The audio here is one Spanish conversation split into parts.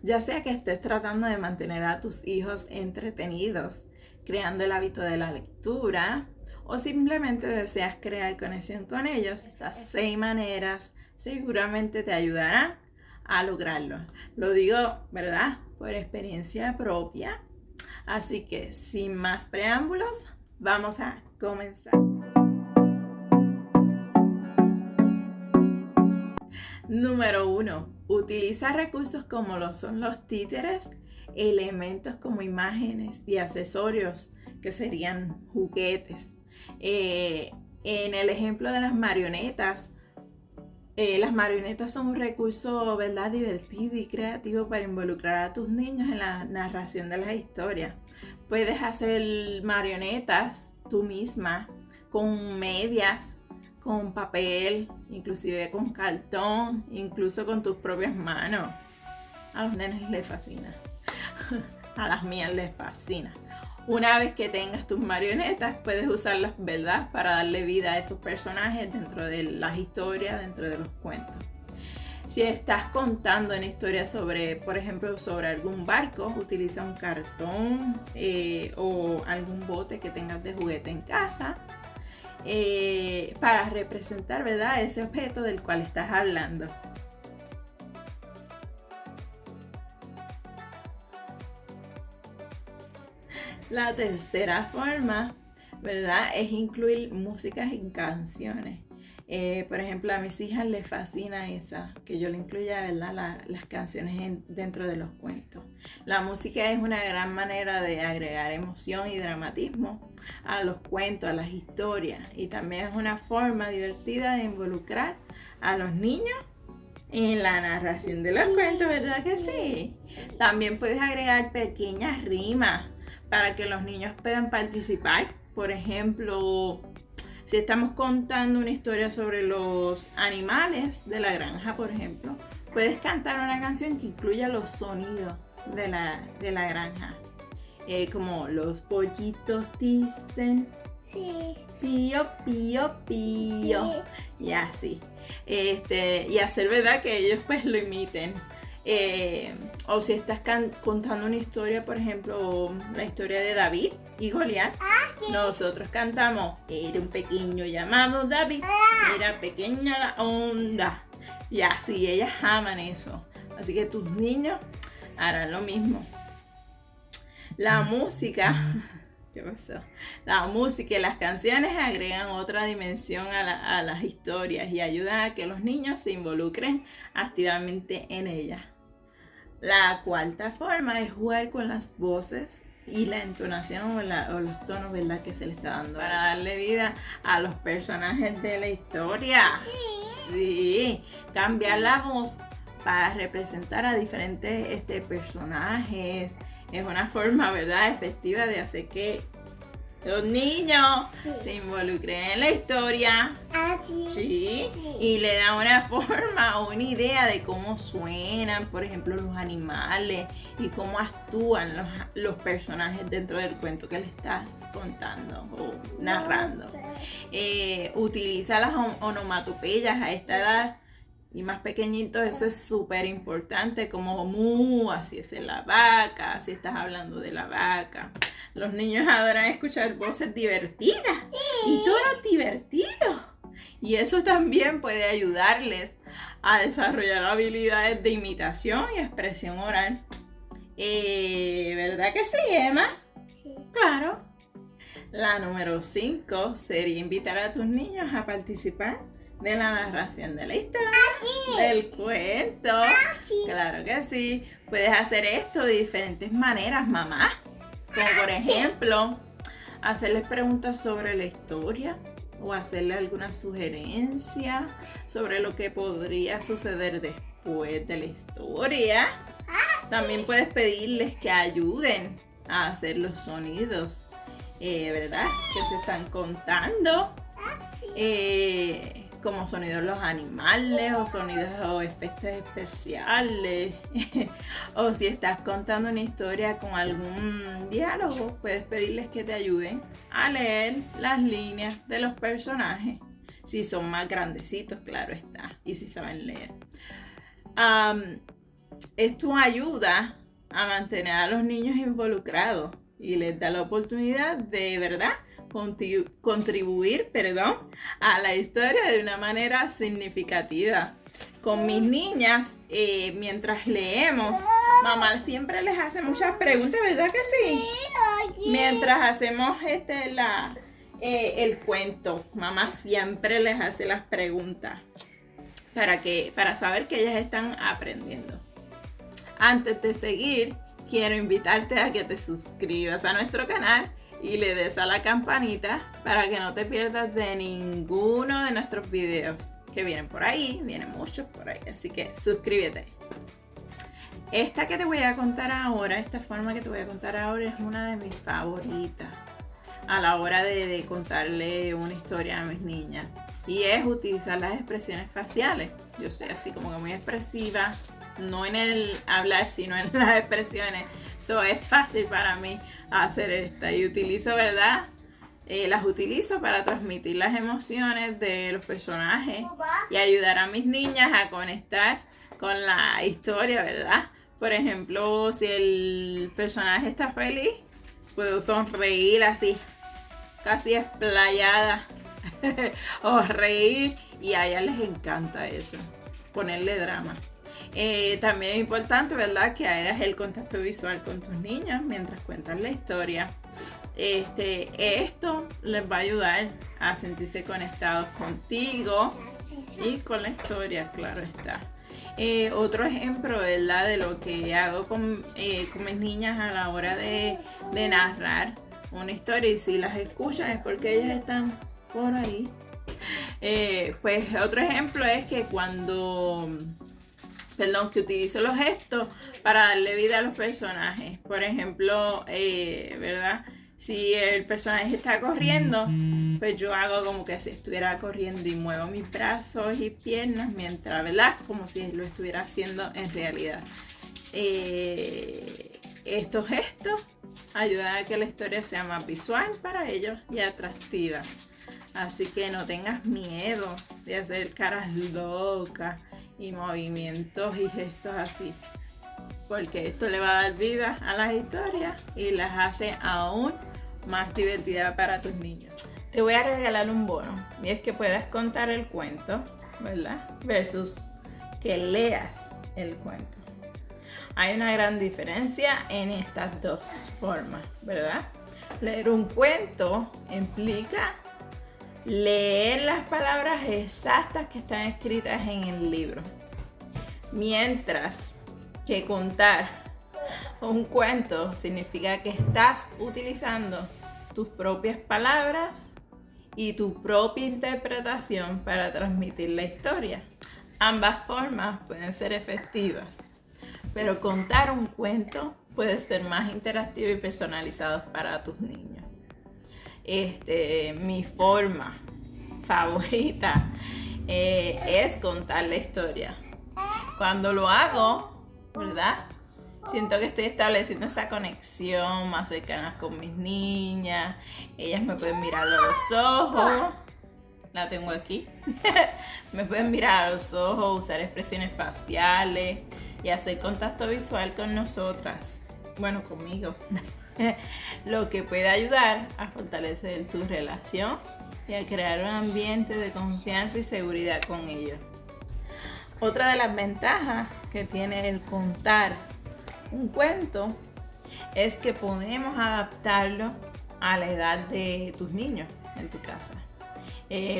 Ya sea que estés tratando de mantener a tus hijos entretenidos, creando el hábito de la lectura, o simplemente deseas crear conexión con ellos, estas 6 maneras seguramente te ayudarán a lograrlo. Lo digo, ¿verdad?, por experiencia propia. Así que sin más preámbulos, vamos a comenzar. Número 1. Utiliza recursos como lo son los títeres, elementos como imágenes y accesorios que serían juguetes. En el ejemplo de las marionetas son un recurso, ¿verdad?, divertido y creativo para involucrar a tus niños en la narración de las historias. Puedes hacer marionetas tú misma con medias, con papel, inclusive con cartón, incluso con tus propias manos. A los nenes les fascina. A las mías les fascina. Una vez que tengas tus marionetas, puedes usarlas, ¿verdad?, para darle vida a esos personajes dentro de las historias, dentro de los cuentos. Si estás contando una historia sobre, por ejemplo, sobre algún barco, utiliza un cartón o algún bote que tengas de juguete en casa para representar, ¿verdad?, ese objeto del cual estás hablando. La tercera forma, ¿verdad?, es incluir músicas en canciones. Por ejemplo, a mis hijas les fascina esa, que yo le incluya, ¿verdad?, las canciones dentro de los cuentos. La música es una gran manera de agregar emoción y dramatismo a los cuentos, a las historias. Y también es una forma divertida de involucrar a los niños en la narración de los cuentos, ¿verdad que sí? También puedes agregar pequeñas rimas para que los niños puedan participar. Por ejemplo, si estamos contando una historia sobre los animales de la granja, por ejemplo, puedes cantar una canción que incluya los sonidos de la granja. Como los pollitos dicen pío, pío, pío. Sí. Y así. Y hacer, ¿verdad?, que ellos pues lo imiten. O si estás contando una historia, por ejemplo, la historia de David y Goliat, sí. Nosotros cantamos: era un pequeño llamado David, era pequeña la onda. Y así, ellas aman eso. Así que tus niños harán lo mismo. La música, ¿qué pasó? La música y las canciones agregan otra dimensión a las historias y ayudan a que los niños se involucren activamente en ellas. La cuarta forma es jugar con las voces y la entonación o los tonos, ¿verdad?, que se le está dando para darle vida a los personajes de la historia. Sí, cambiar la voz para representar a diferentes personajes es una forma, ¿verdad?, efectiva de hacer que los niños se involucren en la historia. Sí. Y le da una forma o una idea de cómo suenan, por ejemplo, los animales y cómo actúan los personajes dentro del cuento que le estás contando o narrando. Utiliza las onomatopeyas a esta edad. Y más pequeñitos, eso es súper importante, como mu, así es la vaca, si estás hablando de la vaca. Los niños adoran escuchar voces divertidas y tonos divertidos. Y eso también puede ayudarles a desarrollar habilidades de imitación y expresión oral. ¿Verdad que sí, Emma? Sí. Claro. La número 5 sería invitar a tus niños a participar de la narración de la historia, del cuento. Claro que sí. Puedes hacer esto de diferentes maneras, mamá. Como por ejemplo, hacerles preguntas sobre la historia o hacerle alguna sugerencia sobre lo que podría suceder después de la historia. También puedes pedirles que ayuden a hacer los sonidos, ¿verdad?, que se están contando. Como sonidos los animales o sonidos o efectos especiales. O si estás contando una historia con algún diálogo, puedes pedirles que te ayuden a leer las líneas de los personajes. Si son más grandecitos, claro está, y si saben leer. Esto ayuda a mantener a los niños involucrados y les da la oportunidad de, ¿verdad?, contribuir, a la historia de una manera significativa. Con mis niñas, mientras leemos, mamá siempre les hace muchas preguntas, ¿verdad que sí? Mientras hacemos el cuento, mamá siempre les hace las preguntas para saber que ellas están aprendiendo. Antes de seguir, quiero invitarte a que te suscribas a nuestro canal y le des a la campanita para que no te pierdas de ninguno de nuestros videos que vienen por ahí, vienen muchos por ahí, así que suscríbete. Esta que te voy a contar ahora, esta forma que te voy a contar ahora es una de mis favoritas a la hora de contarle una historia a mis niñas, y es utilizar las expresiones faciales. Yo soy así como que muy expresiva, no en el hablar, sino en las expresiones. So es fácil para mí hacer esta y utilizo, ¿verdad? Las utilizo para transmitir las emociones de los personajes y ayudar a mis niñas a conectar con la historia, ¿verdad? Por ejemplo, si el personaje está feliz, puedo sonreír así, casi explayada, o reír, y a ellas les encanta eso, ponerle drama. También es importante, ¿verdad?, que hagas el contacto visual con tus niños mientras cuentas la historia. Esto les va a ayudar a sentirse conectados contigo y con la historia, claro está. Otro ejemplo, ¿verdad?, de lo que hago con mis niñas a la hora de narrar una historia, y si las escuchas es porque ellas están por ahí. Pues otro ejemplo es que que utilizo los gestos para darle vida a los personajes. Por ejemplo, ¿verdad?, si el personaje está corriendo, pues yo hago como que si estuviera corriendo y muevo mis brazos y piernas mientras, ¿verdad?, como si lo estuviera haciendo en realidad. Estos gestos ayudan a que la historia sea más visual para ellos y atractiva. Así que no tengas miedo de hacer caras locas y movimientos y gestos así, porque esto le va a dar vida a las historias y las hace aún más divertidas para tus niños. Te voy a regalar un bono, y es que puedas contar el cuento, ¿verdad?, versus que leas el cuento. Hay una gran diferencia en estas dos formas, ¿verdad? Leer un cuento implica leer las palabras exactas que están escritas en el libro, mientras que contar un cuento significa que estás utilizando tus propias palabras y tu propia interpretación para transmitir la historia. Ambas formas pueden ser efectivas, pero contar un cuento puede ser más interactivo y personalizado para tus niños. Mi forma favorita es contar la historia. Cuando lo hago, ¿verdad?, siento que estoy estableciendo esa conexión más cercana con mis niñas. Ellas me pueden mirar a los ojos. La tengo aquí. Me pueden mirar a los ojos, usar expresiones faciales y hacer contacto visual con nosotras. Bueno, conmigo. Lo que puede ayudar a fortalecer tu relación y a crear un ambiente de confianza y seguridad con ellos. Otra de las ventajas que tiene el contar un cuento es que podemos adaptarlo a la edad de tus niños en tu casa,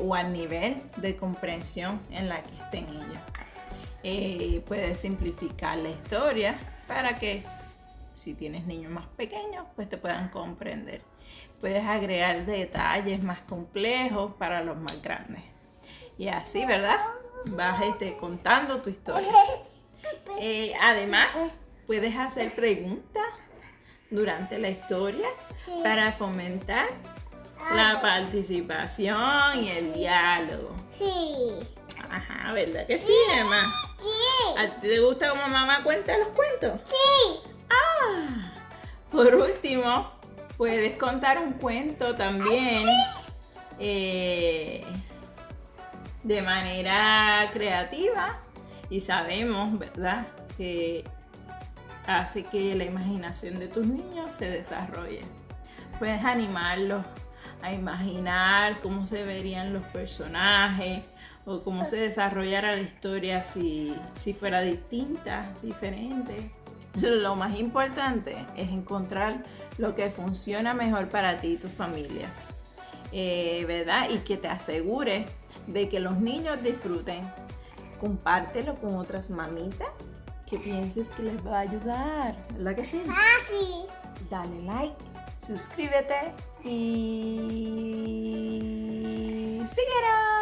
o al nivel de comprensión en la que estén ellos. Puedes simplificar la historia para que, si tienes niños más pequeños, pues te puedan comprender. Puedes agregar detalles más complejos para los más grandes. Y así, ¿verdad?, vas contando tu historia. Además, puedes hacer preguntas durante la historia para fomentar la participación y el diálogo. Sí. Ajá, ¿verdad que sí, Emma? Sí. ¿A ti te gusta cómo mamá cuenta los cuentos? Sí. Por último, puedes contar un cuento también de manera creativa, y sabemos, ¿verdad?, que hace que la imaginación de tus niños se desarrolle. Puedes animarlos a imaginar cómo se verían los personajes o cómo se desarrollara la historia si fuera distinta, diferente. Lo más importante es encontrar lo que funciona mejor para ti y tu familia, ¿verdad? Y que te asegure de que los niños disfruten. Compártelo con otras mamitas que pienses que les va a ayudar, ¿verdad que sí? Sí. Dale like, suscríbete y síguenos.